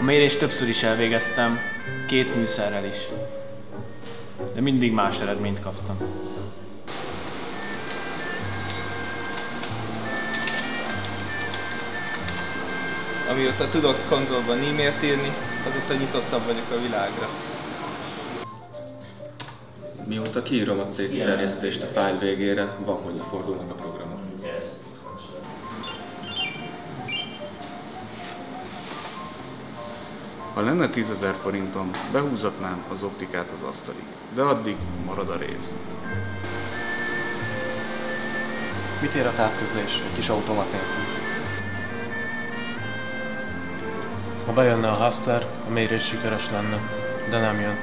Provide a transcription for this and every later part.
A mérést többször is elvégeztem, 2 műszerrel is. De mindig más eredményt kaptam. Amióta tudok konzolban e-mailt írni, azóta nyitottabb vagyok a világra. Mióta kiírom a cégkiterjesztést a fájl végére, van, hogy fordulnak a programok. Ha lenne 10 000 forintom, behúzatnám az optikát az asztalig, de addig marad a rész. Mit ér a távközlés egy kis automat nélkül? Ha bejönne a Hustler, a mérés sikeres lenne, de nem jön.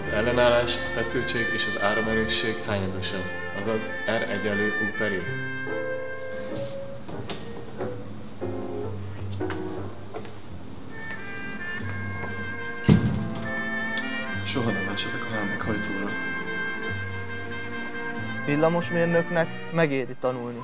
Az ellenállás, a feszültség és az áramerősség hányadosabb, azaz R=U/I. Soha nem mentsetek a meghajtóra. Villamosmérnöknek megéri tanulni.